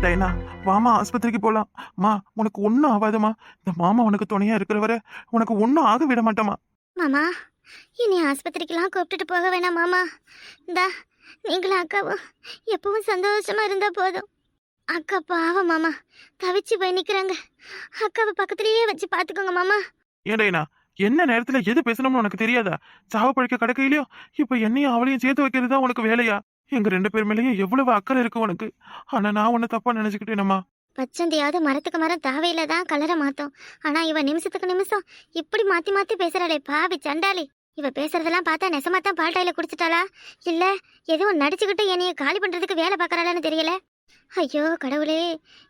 டைனா, வாமா ஆஸ்பத்திரிக்கு போலாம். மா, உனக்கு ஒன்னும் ஆகாதுமா. இந்த மாமா உனக்கு துணையா இருக்கிறவரை உனக்கு ஒன்னும் ஆக விட மாட்டோமா. மாமா, இனி ஆஸ்பத்திரிக்கெல்லாம் கூப்பிட்டுட்டு போக வேணாம் மாமா. இந்தா நீங்களும் அக்காவும் எப்பவும் சந்தோஷமா இருந்தா போதும். அக்கா பாவம் மாமா, தவிச்சு போய் நிக்கிறாங்க. அக்காவை பக்கத்துலயே வச்சு பாத்துக்கோங்க மாமா. ஏன் டைனா, என்ன நேரத்துல எது பேசணும்னு உனக்கு தெரியாதா? சாவ பழிக்க கடக்கையிலயோ இப்ப என்னையும் அவளையும் சேர்த்து வைக்கிறது தான் உனக்கு வேலையா? எங்க 2 பேர் மேலேயும் எவ்வளவு அக்கறை இருக்கு உனக்கு. ஆனா நான் உன்னை தப்பா நினைச்சுக்கிட்டேனம்மா. பச்சந்தியாவது மரத்துக்கு மரம் தாவையில தான் கலரை மாத்தோம். ஆனா இவ நிமிஷத்துக்கு நிமிஷம் இப்படி மாத்தி மாத்தி பேசுறாளே பாவி சண்டாளி. இவ பேசுறதெல்லாம் பார்த்தா நெசமாத்தான் பால்டாயில குடிச்சிட்டாளா, இல்ல எதுவும் நடிச்சுக்கிட்டு என்னைய காலி பண்றதுக்கு வேலை பாக்குறாளான்னு தெரியல. ஐயோ கடவுளே,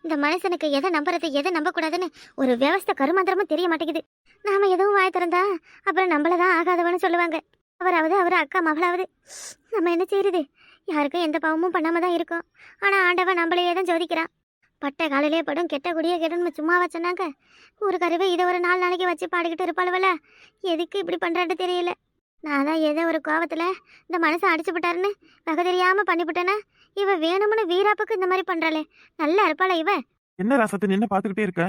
இந்த மனுஷனுக்கு எதை நம்புறது எதை நம்ப கூடாதுன்னு ஒரு வியவஸ்தை கருமந்திரமும் தெரிய மாட்டேங்குது. நாம எதுவும் வாய திறந்தா அப்புறம் நம்மளதான் ஆகாதவன்னு சொல்லுவாங்க. அவராவது அவர் அக்கா மகளாவது நம்ம என்ன செய்யறது? யாருக்கும் எந்த பாவமும் பண்ணாம தான் இருக்கோம். ஆனா ஆண்டவன் நம்மளையே தான் ஜோதிக்கிறான். பட்டை காலையிலே படும் கெட்ட குடியே கெடுன்னு சும்மாவா சொன்னாங்க? ஒரு கருவை இதை ஒரு 4 நாளைக்கு வச்சு பாடிக்கிட்டு இருப்பாளவல. எதுக்கு இப்படி பண்றான்னு தெரியல. நான் தான் ஏதோ ஒரு கோவத்துல இந்த மனசை அடிச்சு விட்டாருன்னு வகை தெரியாம பண்ணிவிட்டேன்னா இவ வேணும்னு வீராப்புக்கு இந்த மாதிரி பண்றாளே. நல்லா இருப்பாள இவ. என்ன ராசத்தை நின்று பாத்துக்கிட்டே இருக்க?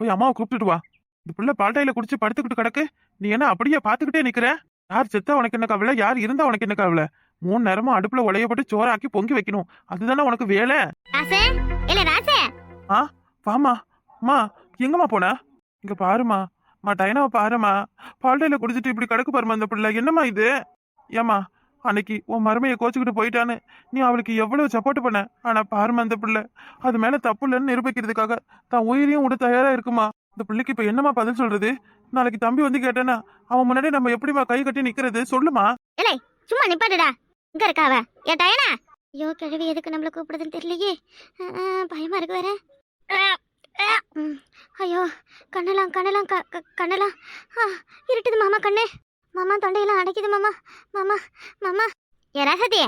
போய் அம்மாவை கூப்பிட்டுட்டு வா. இந்த புள்ள பால்டாயில குடிச்சு படுத்துக்கிட்டு கிடக்கு. நீ என்ன அப்படியே பாத்துக்கிட்டே நிக்கிற? யார் செத்தா உனக்கு என்ன கவலை? யார் இருந்தா உனக்கு என்ன கவலை? 3 நேரமும் அடுப்புல உலையப்பட்டு சோறாக்கி பொங்கி வைக்கணும். அதுதானே உனக்கு வேலை. ஆ, வாமா. அம்மா, எங்கம்மா போன? இங்க பாருமா. டைனாவை பாருமா. பால்டாயில குடிச்சிட்டு இப்படி கிடக்கு பாருமா அந்த பிள்ளை. என்னம்மா இது? ஏமா, அன்னைக்கு உன் மருமையை கோச்சுக்கிட்டு போயிட்டான்னு நீ அவளுக்கு எவ்வளவு சப்போர்ட் பண்ண. ஆனா பாருமா அந்த பிள்ளை அது மேல தப்பு இல்லைன்னு நிரூபிக்கிறதுக்காக தான் உயிரையும் விட தயாரா இருக்குமா. இந்த பிள்ளைக்கு இப்ப என்னமா பதில் சொல்றது? நாளைக்கு தம்பி வந்து கேட்டேன்னா அவன் முன்னாடி நம்ம எப்படிமா கை கட்டி நிக்கிறது? சொல்லுமா. சும்மா நிப்பாட்டுடா. இங்க இருக்காவ ஏன் டயனா? ஐயோ கிழவி எதுக்கு நம்மள கூப்பிடுதுன்னு தெரியலையே. பயமா இருக்கு வேற. ஐயோ கண்ணெல்லாம் கண்ணெல்லாம் கண்ணெல்லாம் இருட்டுது மாமா. கண்ணே மாமா, தொண்டையெல்லாம் அடைக்குது மாமா. மாமா மாமா. ஏ ரசதி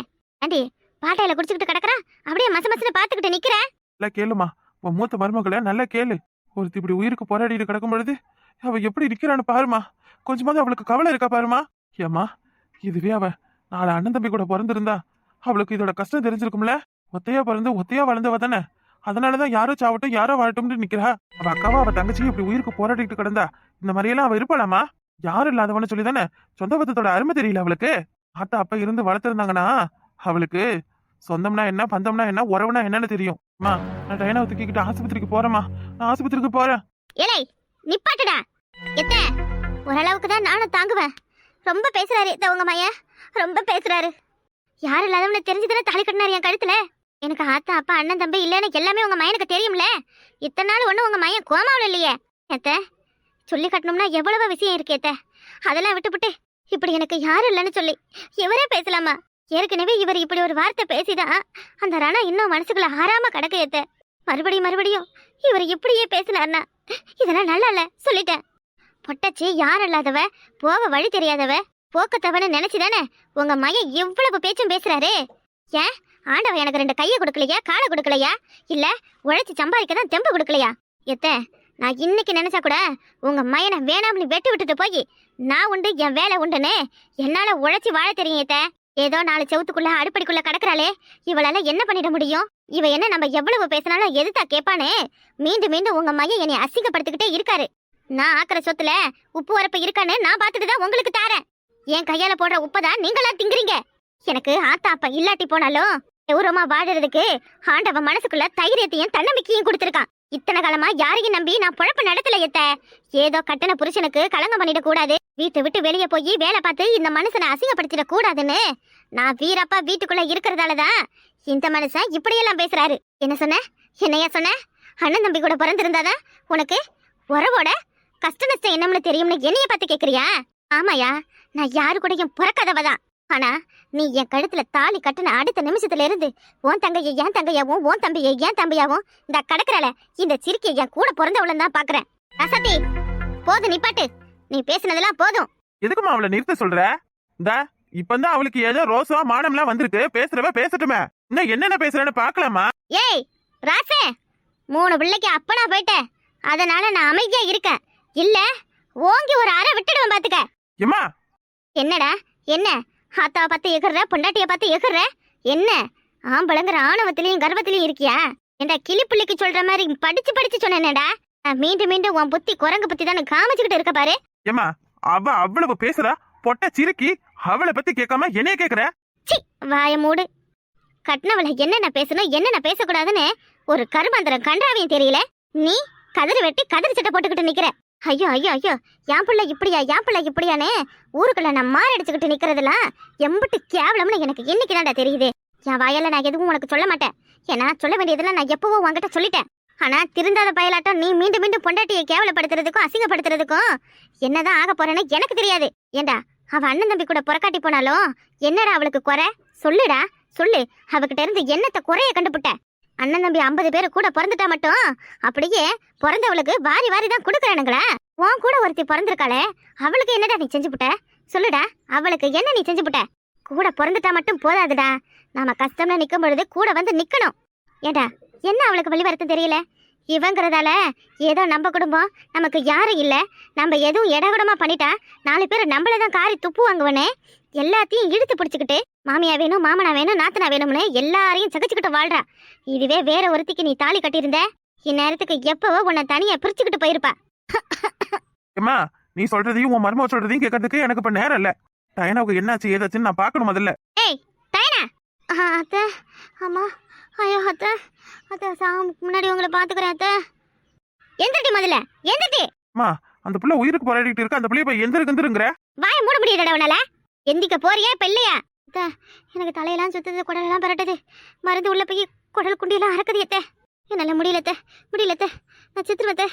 ஆண்டி, பாட்டையில குடிச்சுக்கிட்டு கிடக்குறா அப்படியே மசன்னு பாத்துக்கிட்டு நிக்கிற. நல்லா கேளுமா, உன் மூத்த மருமகளை நல்லா கேளு. ஒருத்தி இப்படி உயிருக்கு போராடிட்டு கிடக்கும் பொழுது அவ எப்படி இருக்கிறான்னு பாருமா. கொஞ்சமாவது அவளுக்கு கவலை இருக்கா பாருமா. ஏமா, இதுவே அவ 4 அண்ணன் தம்பி கூட பிறந்திருந்தா அவளுக்கு இதோட கஷ்டம் தெரிஞ்சிருக்கும்ல. ஒத்தையா பிறந்து ஒத்தையா வளர்ந்தவ தானே. அதனாலதான் யாரோ சாவட்டும் யாரோ வாழட்டும்னு நிக்கிறா. அவ அக்காவா அவ தங்கச்சியும் இப்படி உயிருக்கு போராடிட்டு கிடந்தா இந்த மாதிரியெல்லாம் அவ இருப்பாளாமா? யாரும் இல்லாதவன்னு சொல்லி தானே சொந்த பத்தத்தோட அருமை தெரியல அவளுக்கு. ஆத்தா அப்ப இருந்து வளர்த்திருந்தாங்கன்னா அவளுக்கு சொந்தம்னா என்ன, பந்தம்னா என்ன, உறவுனா என்னன்னு தெரியும். நான் டைனாவை தூக்கிக்கிட்டு ஆஸ்பத்திரிக்கு போறேம்மா. நான் ஆஸ்பத்திரிக்கு போறேன். ஏலே நிப்பாட்டுடா. எத்த ஓரளவுக்கு தான் நானும் தாங்குவேன். ரொம்ப பேசுறாரு உங்க மையன், ரொம்ப பேசுறாரு. யாரும் இல்லாதவனை தெரிஞ்சுதானே தாலி கட்டினாரு என் கழுத்துல. எனக்கு ஆத்தா அப்பா அண்ணன் தம்பி இல்லைன்னு எல்லாமே உங்க மையனுக்கு தெரியும்ல. இத்தனை நாள் ஒண்ணு உங்க மையன் கோமாவில் இல்லையே. ஏத்த சொல்லி கட்டணும்னா எவ்வளவு விஷயம் இருக்கு ஏத்த. அதெல்லாம் விட்டுவிட்டு இப்படி எனக்கு யாரும் இல்லைன்னு சொல்லி இவரே பேசலாமா? ஏற்கனவே இவர் இப்படி ஒரு வார்த்தை பேசிதான் அந்த ரணம் இன்னும் மனசுக்குள்ள ஆறாம கிடக்கு ஏத்த. மறுபடியும் மறுபடியும் இவர் இப்படியே பேசினார்னா இதெல்லாம் நல்லா இல்ல சொல்லிட்டேன். பொட்டச்சி யார் இல்லாதவ, போக வழி தெரியாதவ, போக்கத்தவன்னு நினைச்சுதானே உங்க மையன் இவ்வளவு பேச்சும் பேசுறாரு. ஏன் ஆண்டவன் எனக்கு 2 கையை கொடுக்கலையா, காலை கொடுக்கலையா, இல்ல உழைச்சி சம்பாதிக்க தான் தெம்பு கொடுக்கலையா? எத்த நான் இன்னைக்கு நினைச்சா கூட உங்க மையனை வேணாம்னு வெட்டி விட்டுட்டு போய் நான் உண்டு என் வேலை உண்டுன்னு என்னால உழைச்சி வாழ தெரியும். ஏத்த ஏதோ 4 செவுத்துக்குள்ள அடுப்படிக்குள்ள கிடக்குறாளே, இவளால என்ன பண்ணிட முடியும்? இவ என்ன நம்ம எவ்வளவு பேசினாலும் எதுத்தா கேட்பானே. மீண்டும் மீண்டும் உங்க மையன் என்னை அசிங்கப்படுத்திக்கிட்டே இருக்காரு. நான் ஆக்குற சொத்துல உப்பு வரப்பு இருக்கான்னு நான் பார்த்துட்டு தான் உங்களுக்கு தாரேன். என் கையால போடுற உப்பதான் நீங்களா திங்குறீங்க. எனக்கு ஆத்தா அப்பா இல்லாட்டி போனாலும் கௌரவமா வாழறதுக்கு ஆண்டவன் மனசுக்குள்ள தைரியத்தையும் தன்னம்பிக்கையும் கொடுத்துருக்கான். இத்தனை காலமா யாரையும் நம்பி நான் பொழப்பு நடத்தல ஏத்த. ஏதோ கட்டண புருஷனுக்கு களங்கம் பண்ணிட கூடாது, வீட்டை விட்டு வெளியே போய் வேலை பார்த்து இந்த மனுஷனை அசிங்கப்படுத்திட கூடாதுன்னு நான் வீரப்பா வீட்டுக்குள்ள இருக்கிறதாலதான் இந்த மனுஷன் இப்படியெல்லாம் பேசுறாரு. என்ன சொன்ன? என்னையா சொன்ன? அண்ணன் தம்பி கூட பிறந்திருந்தாதான் உனக்கு உறவோட கஷ்ட நஷ்டம் என்னம்னு தெரியும்னு என்னைய பார்த்து கேக்குறியா? ஆமாயா, நான் யாரு கூடயும் பிறக்காதவதான். ஆனா நீ என் கழுத்துல தாலி கட்டின அடுத்த நிமிஷத்துல இருந்து உன் தங்கையை என் தங்கையாவும் உன் தம்பியை என் தம்பியாவும் இந்த கடற்கரையில இந்த சிரிக்கையை என் கூட பிறந்தவளன்னு தான் பாக்குறேன். ரசதி போதும் நிப்பாட்டு. நீ பேசினதெல்லாம் போதும். எதுக்குமா அவளை நிறுத்த சொல்ற? இந்த இப்பதான் அவளுக்கு ஏதோ ரோசா மானம்லாம் வந்திருக்கு. பேசுறவ பேசட்டுமே. இன்னும் என்னென்ன பேசுறேன்னு பாக்கலாமா? ஏய் ராசே, 3 பிள்ளைக்கு அப்பனா போயிட்டேன். அதனால நான் அமைதியா இருக்கேன். இல்ல ஓங்கி ஒரு அரை விட்டுடுவேன் பாத்துக்க. ஏமா என்னடா என்ன? ஆத்தாவை பார்த்து எகுற, பொண்டாட்டிய பார்த்து எகுற. என்ன ஆம்பளங்கிற ஆணவத்திலையும் கர்வத்திலையும் இருக்கியா? ஏண்டா கிளிப்புள்ளிக்கு சொல்ற மாதிரி படிச்சு படிச்சு சொன்னேனடா. நான் மீண்டும் மீண்டும் உன் புத்தி குரங்கு புத்தி தானே காமிச்சுக்கிட்டு இருக்க பாரு. ஏமா அவ அவ்வளவு பேசுறா, பொட்ட சிரிக்கி அவளை பத்தி கேட்காம என்னைய கேக்குற? சி வாய மூடு. கட்டினவளை என்னென்ன பேசணும் என்னென்ன பேசக்கூடாதுன்னு ஒரு கருமாந்திரம் கன்றாவையும் தெரியல. நீ கதிரி வெட்டி கதிரி சட்டை போட்டுக்கிட்டு நிக்கிற. ஐயோ ஐயோ ஐயோ, என் பிள்ளை இப்படியா என் பிள்ளை இப்படியானே ஊருக்குள்ள நான் மாறி அடிச்சுக்கிட்டு நிக்கிறதெல்லாம் எம்பிட்டு கேவலம்னு எனக்கு இன்னைக்குதான்டா தெரியுது. என் வாயால நான் எதுவும் உனக்கு சொல்ல மாட்டேன். ஏன்னா சொல்ல வேண்டியதெல்லாம் நான் எப்பவோ உன்கிட்ட சொல்லிட்டேன். ஆனா திருந்தாத பயலாட்டம் நீ மீண்டும் மீண்டும் பொண்டாட்டியை கேவலப்படுத்துறதுக்கும் அசிங்கப்படுத்துறதுக்கும் என்னதான் ஆக போறேன்னு எனக்கு தெரியாது. ஏண்டா அவ அண்ணன் தம்பி கூட புறக்காட்டி போனாலும் என்னடா அவளுக்கு குறை சொல்லுடா சொல்லு. அவகிட்ட இருந்து என்னத்தை குறைய கண்டுபிட்ட? அண்ணன் தம்பி 50 பேரு கூட பிறந்துட்டா மட்டும் அப்படியே பிறந்தவளுக்கு வாரி வாரி தான் கொடுக்குறானுங்களா? உன் கூட ஒருத்தி பிறந்திருக்காளே, அவளுக்கு என்னடா நீ செஞ்சுப்புட்ட சொல்லுடா. அவளுக்கு என்ன நீ செஞ்சுப்புட்ட? கூட பிறந்துட்டா மட்டும் போதாதுடா, நாம கஷ்டம்னு நிக்கும் பொழுது கூட வந்து நிக்கணும். ஏண்டா என்ன அவளுக்கு வழி வரத்தும் தெரியல. இவங்கிறதால ஏதோ நம்ம குடும்பம் நமக்கு யாரும் இல்ல, நம்ம எதுவும் இடகுடமா பண்ணிட்டா 4 பேர் நம்மளதான் காரி துப்பு வாங்குவனே எல்லாத்தையும் இழுத்து பிடிச்சுக்கிட்டு மாமியா வேணும் மாமனா வேணும் நாத்தனா வேணும்னு எல்லாரையும் சகிச்சுக்கிட்டு வாழ்றா. இதுவே வேற ஒருத்திக்கு நீ தாலி கட்டியிருந்த இந்நேரத்துக்கு எப்பவோ உன்னை தனியா பிரிச்சுக்கிட்டு போயிருப்பா. ஏமா நீ சொல்றதையும் உன் மருமக சொல்றதையும் கேட்கறதுக்கு எனக்கு இப்ப நேரம் இல்ல. டயனாவுக்கு என்னாச்சு ஏதாச்சுன்னு நான் பாக்கணும் முதல்ல. ஏய் டயனா. அத்தை அம்மா ஐயோ அத்தை அத்தை சாமுக்கு முன்னாடி உங்களை பாத்துக்கிறேன் அத்தை. எந்திரட்டி முதல்ல எந்திரட்டி. அம்மா அந்த புள்ள உயிருக்கு போராடிட்டு இருக்கு, அந்த புள்ளைய போய் எந்திருக்குங்கிற வாய மூட முடியலடா உன்னால. எந்திக்க போறியா இப்ப இல்லையா? அத்தை எனக்கு தலையெல்லாம் சுத்துது, குடலெல்லாம் பரட்டுது, மருந்து உள்ள போய் குடல் குண்டியெல்லாம் அறக்குது அத்தை. என்னால முடியலத்த முடியலத்த, நான் சித்திரவத்த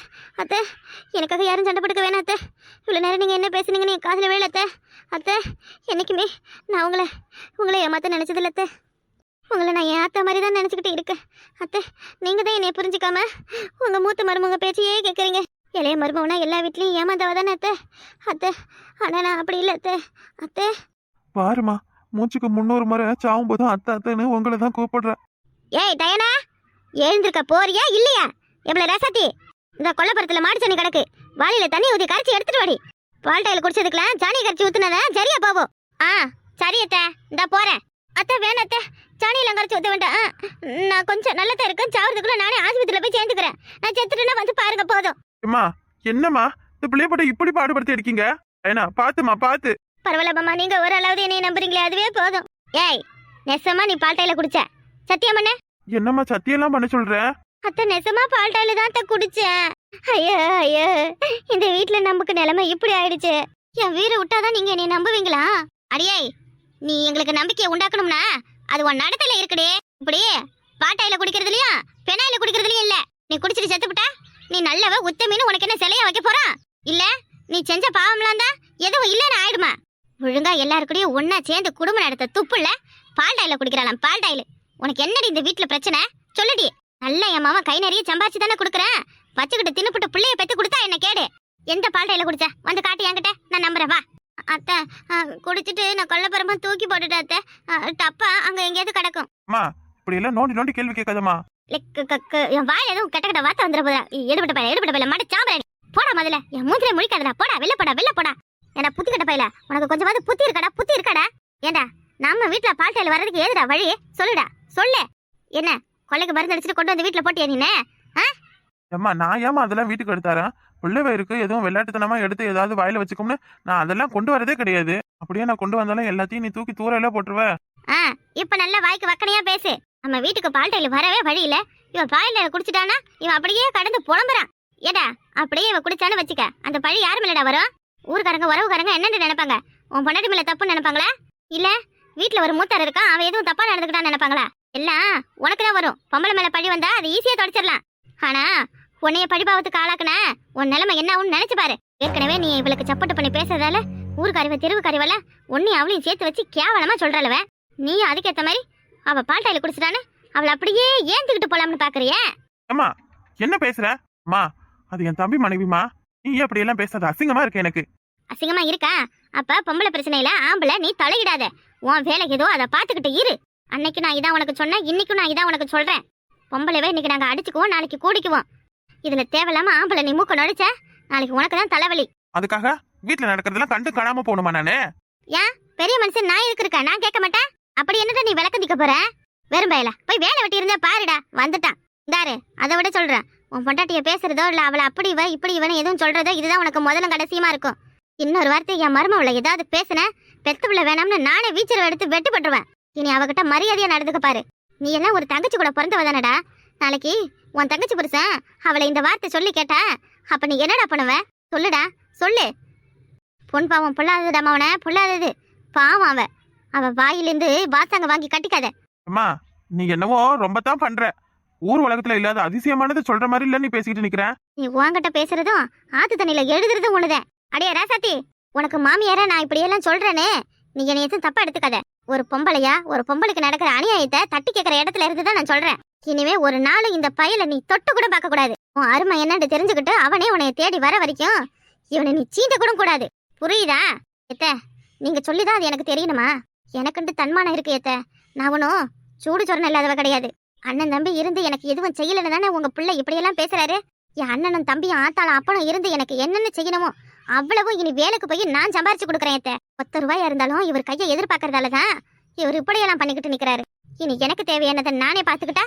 அத்தை. எனக்காக யாரும் சண்டை போட்டுக்க வேணாம் அத்தை. இவ்வளோ நேரம் நீங்கள் என்ன பேசுனீங்கன்னு என் காதில் வேலை அத்தை. அத்தை என்னைக்குமே நான் உங்களை ஏமாத்த நினச்சதில்ல அத்தை. உங்களை நான் என் அத்தை மாதிரி தான் நினச்சிக்கிட்டு இருக்கேன் அத்தை. நீங்கள் தான் என்னை புரிஞ்சிக்காம உங்கள் மூத்த மருமங்க பேச்சையே கேட்குறீங்க. இளைய மருமகனா எல்லா வீட்லேயும் ஏமாந்தவ தானே அத்தை. அத்தை ஆனால் நான் அப்படி இல்லை அத்தை. அத்தை பாருமா, மூச்சுக்கு 300 முறை சாவும் போதும் அத்தை அத்தைன்னு உங்களை தான் கூப்பிடுற. ஏய் டயனா, எழுந்திருக்க போறியா இல்லையா? எவ்வளவு ரசத்தி இந்த கொல்லப்புறத்துல மாடி சனி கிடக்கு, வாளியில தண்ணி ஊத்தி கரைச்சி எடுத்துட்டு வாடி. பால்டையில குடிச்சதுக்குலாம் சாணி கரைச்சி ஊத்துனதா சரியா போவோம். சரி அத்தை இந்த போறேன். அத்தை வேணாம் அத்தை, சாணியில கரைச்சி ஊத்த வேண்டாம். நான் கொஞ்சம் நல்லதா இருக்கேன், சாவறதுக்குள்ள நானே ஆஸ்பத்திரியில போய் சேர்ந்துக்கிறேன். நான் செத்துட்டுனா வந்து பாருங்க போதும். அம்மா என்னம்மா இந்த பிள்ளைய போட்டு இப்படி பாடுபடுத்தி இருக்கீங்க? ஏன்னா பாத்துமா பாத்து. பரவாயில்லம்மா, நீங்க ஒரு அளவுக்கு என்னைய நம்புறீங்களே அதுவே போதும். ஏய் நெசமா நீ பால்டையில குடிச்ச சத்தியம் பண்ண? என்னம்மா சத்தியெல்லாம் பண்ண சொல்ற? அத்தை நெசமா பால்டையில தான் அத்தை குடிச்சேன். ஐயோ ஐயோ, இந்த வீட்டுல நமக்கு நிலைமை இப்படி ஆயிடுச்சு. என் வீரை விட்டாதான் நீங்க என்னை நம்புவீங்களா? அடியே நீ எங்களுக்கு நம்பிக்கையை உண்டாக்கணும்னா அது உன் நடத்தையில இருக்குடே. இப்படி பாட்டாயில குடிக்கிறதுலயும் பெனாயில குடிக்கிறதுலயும் இல்ல. நீ குடிச்சிட்டு செத்துப்புட்டா நீ நல்லவ உத்தமின்னு உனக்கு என்ன சிலையா வைக்க போறா? இல்ல நீ செஞ்ச பாவம்லாம் தான் எதுவும் இல்லன்னு ஆயிடுமா? ஒழுங்கா எல்லாருக்கூடயும் ஒன்னா சேர்ந்து குடும்பம் நடத்த துப்புல பால்டாயில குடிக்கிறாளாம். பால்டாயில உனக்கு என்னடி இந்த வீட்டுல பிரச்சனை சொல்லுடி. நல்ல என் மாமா கை நிறைய சம்பாதிச்சு தானே கொடுக்குறேன். வச்சுக்கிட்டு தின்னுப்புட்டு பிள்ளைய பெத்து கொடுத்தா என்ன கேடு? எந்த பால்டையில குடிச்ச வந்து காட்டு என்கிட்ட, நான் நம்புறேன் வா. அத்தை குடிச்சிட்டு நான் கொல்லப்புறமா தூக்கி போட்டுட்டேன் அத்தை. தப்பா அங்க எங்கேயாவது கிடக்கும். அம்மா இப்படி எல்லாம் நோண்டி நோண்டி கேள்வி கேட்காதம்மா. என் வாயில எதுவும் கெட்ட கெட்ட வார்த்தை வந்துட போதா? எடுபட்ட பையில மாட்டு சாம்பரடி போடா முதல்ல. என் மூஞ்சிலே முழிக்காதடா, போடா வெளில போடா. ஏன்னா புத்தி கட்ட பையில உனக்கு கொஞ்சமாவது புத்தி இருக்காடா? ஏண்டா நம்ம வீட்டுல பால்டையில வர்றதுக்கு ஏதுடா வழி சொல்லுடா சொல்லு. என்ன கொள்ளைக்கு மருந்து அடிச்சுட்டு கொண்டு வந்து வீட்டுல போட்டியா நீ? அம்மா நான் ஏமா அதெல்லாம் வீட்டுக்கு எடுத்தாரேன்? பிள்ளை வயிறுக்கு எதுவும் விளையாட்டுத்தனமா எடுத்து ஏதாவது வாயில வச்சுக்கோம்னு நான் அதெல்லாம் கொண்டு வரதே கிடையாது. அப்படியே நான் கொண்டு வந்தாலும் எல்லாத்தையும் நீ தூக்கி தூரையில போட்டுருவ. இப்ப நல்ல வாய்க்கு வக்கனையா பேசு. நம்ம வீட்டுக்கு பால்டையில வரவே வழி இல்ல. இவன் பால்டையில குடிச்சிட்டானா இவன் அப்படியே கடந்து புலம்புறான். ஏடா அப்படியே இவன் குடிச்சான்னு வச்சுக்க, அந்த பழி யாரு மேலடா வரும்? ஊருக்காரங்க உறவுக்காரங்க என்னன்னு நினைப்பாங்க? உன் பொண்டாட்டி மேல தப்புன்னு நினைப்பாங்களா? இல்ல வீட்டுல ஒரு மூத்தார் இருக்கான் அவன் எதுவும் தப்பா நடந்துக்கிட்டான்னு நினைப்பாங்களா? எல்லாம் உனக்குதான் வரும். பொம்பளை மேல பழி வந்தா அது ஈஸியா தொடச்சிடலாம். ஆனா உன்னைய படிபாவத்துக்கு ஆளாக்குன உன் நிலைமை என்ன ஆகும்னு நினைச்சு பாரு. ஏற்கனவே நீ இவளுக்கு சப்போர்ட் பண்ணி பேசுறதால ஊருக்காரிவ தெருவுக்காரிவல உன்னையும் அவளையும் சேர்த்து வச்சு கேவலமா சொல்றளவ. நீ அதுக்கேத்த மாதிரி அவ பால்டையில குடிச்சிட்டான்னு அவளை அப்படியே ஏந்துக்கிட்டு போலாம்னு பாக்குறியே? அம்மா என்ன பேசுற? அம்மா அது என் தம்பி மனைவிமா, நீ அப்படி எல்லாம் பேசாத, அசிங்கமா இருக்கு எனக்கு. அசிங்கமா இருக்கா? அப்ப பொம்பளை பிரச்சனையில ஆம்பளை நீ தலையிடாத. உன் வேலை ஏதோ அதை பாத்துக்கிட்டு இரு. அன்னைக்கு நான் இதான் உனக்கு சொன்னேன், இன்னைக்கும் நான் இதான் உனக்கு சொல்றேன். பொம்பளைவே இன்னைக்கு நாங்க அடிச்சுக்குவோம், நாளைக்கு கூடிக்குவோம். இதுல தேவையில்லாம ஆம்பளை நீ மூக்க நுழைச்ச நாளைக்கு உனக்கு தான் தலைவலி. அதுக்காக வீட்டுல நடக்கிறதெல்லாம் கண்டு காணாம போகணுமா நானு? ஏன் பெரிய மனுஷன் நான் இருக்கிற நான் கேட்க மாட்டேன். அப்படி என்னடா நீ விளக்கந்திக்க போற? வெறும் பயல போய் வேலை வெட்டி இருந்தா பாருடா வந்துட்டான். இந்தாரு அதை விட சொல்றேன், உன் பொண்டாட்டிய பேசுறதோ இல்ல அவளை அப்படி இவ இப்படி இவனு எதுவும் சொல்றதோ இதுதான் உனக்கு முதலும் கடைசியுமா இருக்கும். இன்னொரு வார்த்தை என் மருமவளை ஏதாவது பேசுன பெத்த பிள்ளை வேணாம்னு நானே வீச்சரை எடுத்து வெட்டு பட்டுருவேன். இனி அவகிட்ட மரியாதையா நடந்துக்க பாரு. நீ எல்லாம் ஒரு தங்கச்சி கூட பிறந்தவ தானடா. நாளைக்கு உன் தங்கச்சி புருஷன் அவளை இந்த வார்த்தை சொல்லி கேட்டா அப்ப நீ என்னடா பண்ணுவ? சொல்லுடா சொல்லு. பொன் பாவம் பொல்லாததுடாமா, அவனை பொல்லாதது பாவம். அவ வாயிலிருந்து வாசாங்க வாங்கி கட்டிக்காத. அம்மா நீ என்னவோ ரொம்ப தான் பண்ற. ஊர் உலகத்துல இல்லாத அதிசயமானது சொல்ற மாதிரி இல்ல நீ பேசிக்கிட்டு நிக்கிற. நீ உன்கிட்ட பேசுறதும் ஆத்து தண்ணியில எழுதுறதும் ஒண்ணுதான். அடியே ராசாத்தி, உனக்கு மாமியார நான் இப்படியெல்லாம் சொல்றேனே, நீ என்னை எதுவும் தப்பா எடுத்துக்காத. ஒரு பொம்பளையா ஒரு பொம்பளைக்கு நடக்கிற அநியாயத்தை தட்டி கேட்கிற இடத்துல இருந்துதான் நான் சொல்றேன். இனிமே ஒரு நாளும் இந்த பயல நீ தொட்டு கூட பார்க்க கூடாது. உன் அருமை என்னன்னு தெரிஞ்சுக்கிட்டு அவனே உன்னை தேடி வர வரைக்கும் இவனை நீ சீண்ட கூட கூடாது. புரியுதா? எத்த நீங்க சொல்லிதான் அது எனக்கு தெரியணுமா? எனக்குண்டு தன்மானம் இருக்கு ஏத்த. நான் ஒன்னும் சூடு சொரணம் இல்லாதவ கிடையாது. அண்ணன் தம்பி இருந்து எனக்கு எதுவும் செய்யலன்னு தானே உங்க பிள்ளை இப்படியெல்லாம் பேசுறாரு. என் அண்ணனும் தம்பியும் ஆத்தாலும் அப்பனும் இருந்து எனக்கு என்னென்ன செய்யணுமோ அவ்வளவும் இனி வேலைக்கு போய் நான் சம்பாரிச்சு கொடுக்குறேன். 10 ரூபாயா இருந்தாலும் இவர் கையை எதிர்பார்க்கறதாலதான் இவர் இப்படியெல்லாம் பண்ணிக்கிட்டு நிக்கிறாரு. இனி எனக்கு தேவையானதை நானே பாத்துக்கிட்டா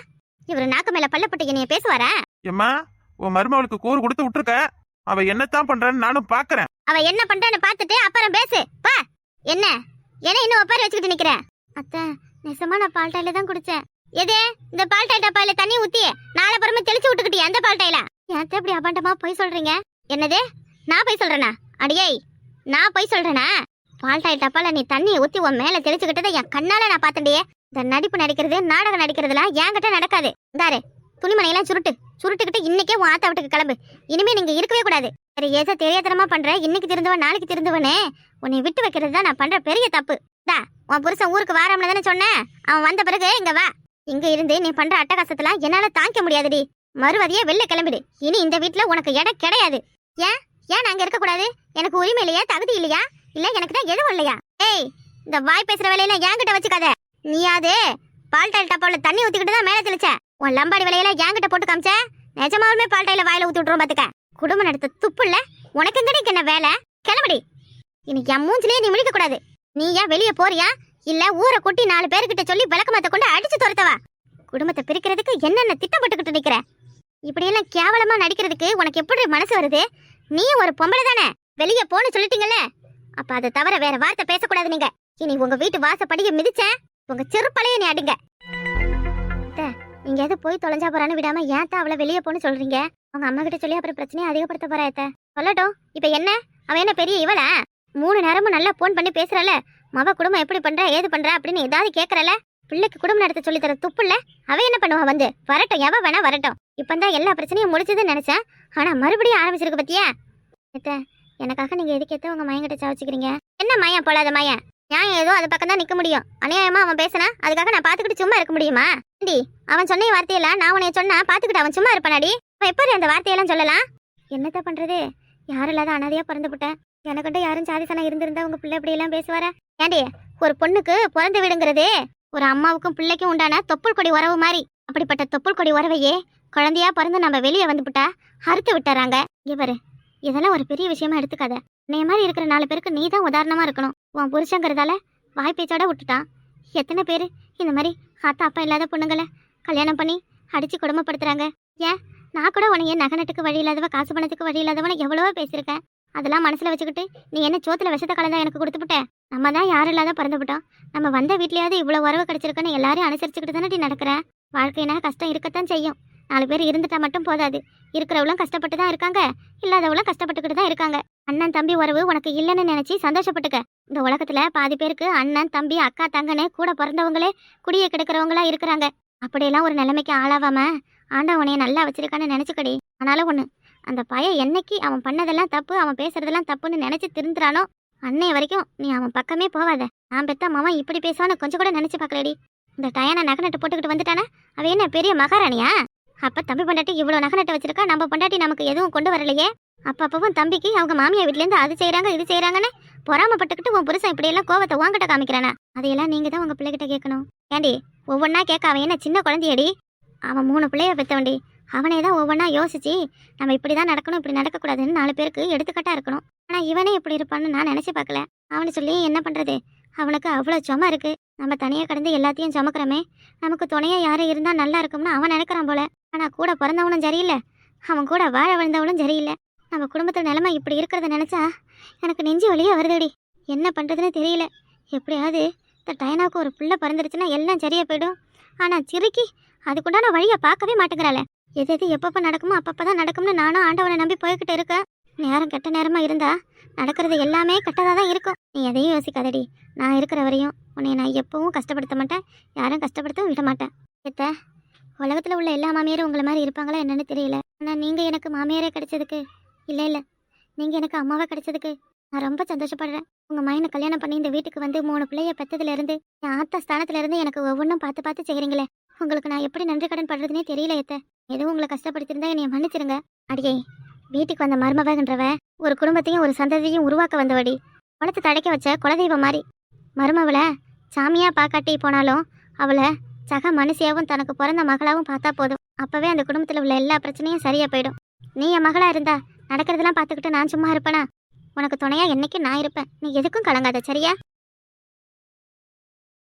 இவர் நாக்கு மேல பல்லப்பட்டு என்னைய பேசுவாரா? ஏம்மா உன் மருமவளுக்கு கூறு கொடுத்து விட்டுருக்க. அவ என்னத்தான் பண்றான்னு நானும் பாக்குறேன். அவ என்ன பண்றான்னு பாத்துட்டு அப்புறம் பேசு. பா என்ன இன்னும் ஒப்பாரி வச்சுக்கிட்டு நிக்கிற? அத்தை நெசமா நான் பால்டாயில தான் குடிச்சேன். எது இந்த பால்டாய் டப்பாயில தண்ணி ஊத்தி நாளை புறமே தெளிச்சு விட்டுக்கிட்டியா அந்த பால்டாயில? ஏன் இப்படி அபாண்டமா போய் சொல்றீங்க? என்னது நான் போய் சொல்றேனா? அடியே நான் போய் சொல்றேனா? பால்டாய் டப்பால நீ தண்ணி ஊத்தி உன் மேல தெளிச்சுக்கிட்டதை என் கண்ணால நான் பாத்தண்டியே. இந்த நடிப்பு நடிக்கிறது நாடகம் நடிக்கிறதுலாம் என்கிட்ட நடக்காது. இந்தாரு துணிமணியெல்லாம் சுருட்டுக்கிட்டு இன்னைக்கே உன் ஆத்தா வீட்டுக்கு கிளம்பு. இனிமே நீங்க இருக்கவே கூடாது. சரி ஏதோ தெரியாதனமா பண்ற. இன்னைக்கு திருந்தவன் நாளைக்கு திருந்துவனே உன்னை விட்டு வைக்கிறது தான் நான் பண்ற பெரிய தப்பு. உன் புருஷன் ஊருக்கு வாராமல தானே சொன்னேன். அவன் வந்த பிறகு இங்க வா. இங்க இருந்து நீ பண்ற அட்டகாசத்தெல்லாம் என்னால தாங்க முடியாதுடி. மறுவதியே வெளில கிளம்பிடு. இனி இந்த வீட்டுல உனக்கு இடம் கிடையாது. ஏன் நான் அங்க இருக்க கூடாது? எனக்கு உரிமை இல்லையா? தகுதி இல்லையா? இல்ல எனக்கு தான் எதுவும் இல்லையா? ஏய் இந்த வாய் பேசுற வேலையில என்கிட்ட வச்சுக்காத. நீயாது பால்டாயில் டப்பாவில தண்ணி ஊத்திக்கிட்டு தான் மேல தெளிச்ச. உன் லம்பாடி வேலையில என்கிட்ட போட்டு காமிச்ச. நிஜமாலுமே பால்டாயில வாயில ஊத்தி விட்டுரும் பாத்துக்க. குடும்பம் நடத்த துப்பு இல்ல உனக்கு. எங்கடி என்ன வேலை? கிளம்படி. இன்னைக்கு என் மூஞ்சிலேயே நீ முடிக்க கூடாது. நீ ஏன் வெளியே போறியா இல்ல ஊரை கூட்டி 4 பேர்கிட்ட சொல்லி விளக்கமாத்த கொண்டு அடிச்சு துரத்தவா? குடும்பத்தை பிரிக்கிறதுக்கு என்னென்ன திட்டப்பட்டுக்கிட்டு நிக்கிற? இப்படியெல்லாம் கேவலமா நடிக்கிறதுக்கு உனக்கு எப்படி மனசு வருது? நீ ஒரு பொம்பளை தானே, வெளியே போன்னு சொல்லிட்டீங்கல்ல. அப்ப அதை தவிர வேற வார்த்தை பேசக்கூடாது. நீங்க இனி உங்க வீட்டு வாசப்படியை மிதிச்ச உங்க செருப்பலைய நீ அடிங்க. நீங்க எது போய் தொலைஞ்சா போறான்னு விடாம ஏன் அவளை வெளியே போன்னு சொல்றீங்க? உங்க அம்மா கிட்ட சொல்லி அப்புறம் பிரச்சனையை அதிகப்படுத்த போறாத்த. சொல்லட்டும். இப்ப என்ன அவ என்ன பெரிய இவளா? 3 நேரமும் நல்லா போன் பண்ணி பேசுறல. மவ குடும்பம் எப்படி பண்ற ஏது பண்ற அப்படின்னு ஏதாவது கேக்குறல. பிள்ளைக்கு குடும்பம் நடத்த சொல்லி தர துப்பு இல்ல. அவ என்ன பண்ணுவா? வந்து வரட்டும், எவ வேணா வரட்டும். இப்பந்தான் எல்லா பிரச்சனையும் முடிச்சதுன்னு நினைச்சேன். ஆனா மறுபடியும் ஆரம்பிச்சிருக்கு பத்தியா? எனக்காக நீங்க எதுக்கு உங்க மயங்கிட்ட சாவச்சுக்கிறீங்க? என்ன மயம் போலாத மயம்? நியாயம் ஏதோ அது பக்கம் தான் நிக்க முடியும். அநியாயமா அவன் பேசினா அதுக்காக நான் பாத்துக்கிட்டு சும்மா இருக்க முடியுமா? அவன் சொன்ன வார்த்தையெல்லாம் நான் உன்னைய சொன்னா பாத்துக்கிட்டு அவன் சும்மா இருப்பானாடி? அவன் எப்படி அந்த வார்த்தையெல்லாம் சொல்லலாம்? என்னத்த பண்றது? யாரும் இல்லாத அனாதையா பிறந்துவிட்டேன். எனக்கிட்ட யாரும் சாதிசனா இருந்திருந்தா உங்க பிள்ளை இப்படி எல்லாம் பேசுவாரா? ஏண்டி ஒரு பொண்ணுக்கு பிறந்த வீடுங்கிறது ஒரு அம்மாவுக்கும் பிள்ளைக்கும் உண்டான தொப்புள் கொடி உறவு மாதிரி. அப்படிப்பட்ட தொப்புள் கொடி உறவையே குழந்தையா பிறந்து நம்ம வெளியே வந்துவிட்டா அறுத்து விட்டுறாங்க. இவரு இதெல்லாம் ஒரு பெரிய விஷயமா எடுத்துக்காத. நீ மாதிரி இருக்கிற 4 பேருக்கு நீ தான் உதாரணமா இருக்கணும். உன் புருஷங்கிறதால வாய் பேச்சோட விட்டுட்டான். எத்தனை பேரு இந்த மாதிரி ஆத்தா அப்பா இல்லாத பொண்ணுங்களை கல்யாணம் பண்ணி அடிச்சு கொடுமைப்படுத்துறாங்க. ஏன் நான் கூட உனைய நகனட்டுக்கு வழி இல்லாதவ காசு பணத்துக்கு வழி இல்லாதவன எவ்வளவோ பேசியிருக்கேன். அதெல்லாம் மனசுல வச்சுக்கிட்டு நீ என்ன சோத்துல விஷத்தை கலந்தா எனக்கு கொடுத்துவிட்ட? நம்ம தான் யாரும் இல்லாத பிறந்துவிட்டோம். நம்ம வந்த வீட்லயாவது இவ்வளவு உறவு கிடைச்சிருக்குன்னு எல்லாரையும் அனுசரிச்சுக்கிட்டு தானே நடக்கிறேன். வாழ்க்கையினா கஷ்டம் இருக்கத்தான் செய்யும். 4 பேர் இருந்துட்டா மட்டும் போதாது. இருக்கிறவளும் கஷ்டப்பட்டு தான் இருக்காங்க, இல்லாதவளும் கஷ்டப்பட்டுக்கிட்டு தான் இருக்காங்க. அண்ணன் தம்பி உறவு உனக்கு இல்லைன்னு நினைச்சு சந்தோஷப்பட்டுக்க. இந்த உலகத்துல பாதி பேருக்கு அண்ணன் தம்பி அக்கா தங்கன்னு கூட பிறந்தவங்களே குடியை கெடுக்கிறவங்களா இருக்கிறாங்க. அப்படியெல்லாம் ஒரு நிலைமைக்கு ஆளாவாம ஆண்டவனைய நல்லா வச்சிருக்கான்னு நினைச்சுக்கடி. ஆனாலும் ஒண்ணு, அந்த பையன் என்னைக்கு அவன் பண்ணதெல்லாம் தப்பு, அவன் பேசுறதெல்லாம் தப்புன்னு நினைச்சு திருந்துறானோ அன்னைய வரைக்கும் நீ அவன் பக்கமே போவாத. நான் பெத்த மாவன் இப்படி பேசுவான்னு கொஞ்சம் கூட நினைச்சு பார்க்கலடி. இந்த டயனை நகநட்டு போட்டுக்கிட்டு வந்துட்டானா அவ என்ன பெரிய மகாராணியா? அப்ப தம்பி பொண்டாட்டி இவ்வளவு நகநட்டு வச்சிருக்கா, நம்ம பொண்டாட்டி நமக்கு எதுவும் கொண்டு வரலையே. அப்பவும் தம்பிக்கு அவங்க மாமியா வீட்ல இருந்து அது செய்யறாங்க இது செய்யறாங்கன்னு பொறாமப்பட்டுக்கிட்டு உன் புருஷன் இப்படி எல்லாம் கோவத்தை வாங்கிட்ட காமிக்கிறானா? அதையெல்லாம் நீங்க தான் உங்க பிள்ளைகிட்ட கேட்கணும். ஏண்டி ஒவ்வொன்னா கேட்க அவன் என்ன சின்ன குழந்தையடி? அவன் 3 பிள்ளைய பெத்தவண்டி. அவனே தான் ஒவ்வொன்னா யோசிச்சு நம்ம இப்படிதான் நடக்கணும் இப்படி நடக்கக்கூடாதுன்னு 4 பேருக்கு எடுத்துக்கட்டா இருக்கணும். ஆனா இவனே இப்படி இருப்பான்னு நான் நினைச்சு பார்க்கல. அவனு சொல்லி என்ன பண்றது? அவனுக்கு அவ்வளவு சும இருக்கு. நம்ம தனியா கடந்து எல்லாத்தையும் சுமக்கிறோமே, நமக்கு துணையா யாரும் இருந்தா நல்லா இருக்கும்னு அவன் நினைக்கிறான் போல. ஆனால் கூட பிறந்தவனும் சரியில்லை, அவன் கூட வாழ விழுந்தவனும் சரியில்லை. நம்ம குடும்பத்தில் நிலைமை இப்படி இருக்கிறத நினச்சா எனக்கு நெஞ்சு வலியே வருதுடி. என்ன பண்ணுறதுன்னு தெரியல. எப்படியாவது இந்த டைனாவுக்கு ஒரு பிள்ளை பிறந்துருச்சுன்னா எல்லாம் சரியாக போயிடும். ஆனால் சிறுக்கி அதுக்குண்டான வழியை பார்க்கவே மாட்டேங்கிறாளே. எது எது எப்பப்போ நடக்குமோ அப்பப்போ தான் நடக்கும்னு நானும் ஆண்டவனை நம்பி போய்கிட்டு இருக்கேன். நேரம் கெட்ட நேரமாக இருந்தா நடக்கிறது எல்லாமே கெட்டதாக தான் இருக்கும். நீ எதையும் யோசிக்காதடி. நான் இருக்கிற வரையும் உன்னை நான் எப்பவும் கஷ்டப்படுத்த மாட்டேன், யாரும் கஷ்டப்படுத்தவும் விட மாட்டேன். எத்த உலகத்தில் உள்ள எல்லா மாமியாரும் உங்களை மாதிரி இருப்பாங்களா என்னன்னு தெரியல. ஆனால் நீங்கள் எனக்கு மாமியாரே கிடைச்சதுக்கு, இல்லை இல்லை நீங்கள் எனக்கு அம்மாவை கிடைச்சதுக்கு நான் ரொம்ப சந்தோஷப்படுறேன். உங்கள் மையனை கல்யாணம் பண்ணி இந்த வீட்டுக்கு வந்து 3 பிள்ளைய பெற்றதுலேருந்து என் ஆத்தா ஸ்தானத்துலேருந்து எனக்கு ஒவ்வொன்றும் பார்த்து பார்த்து செய்கிறீங்களே. உங்களுக்கு நான் எப்படி நன்றி கடன் படுறதுனே தெரியல. எத்த எதுவும் உங்களை கஷ்டப்படுத்திருந்தா என்னை மன்னிச்சிருங்க. அடியே, வீட்டுக்கு வந்த மருமவன்றவ ஒரு குடும்பத்தையும் ஒரு சந்ததியும் உருவாக்க வந்தவடி. குளத்தை தடைக்க வச்ச குலதெய்வம் மாதிரி. மருமவளை சாமியாக பார்க்காட்டி போனாலும் அவளை சக மனுஷியாவும் தனக்கு பிறந்த மகளாவும் பார்த்தா போதும். அப்போவே அந்த குடும்பத்தில் உள்ள எல்லா பிரச்சனையும் சரியாக போயிடும். நீ என் மகளாக இருந்தா நடக்கிறதெல்லாம் பார்த்துக்கிட்டு நான் சும்மா இருப்பேனா? உனக்கு துணையாக என்னைக்கும் நான் இருப்பேன். நீ எதுக்கும் கலங்காத, சரியா?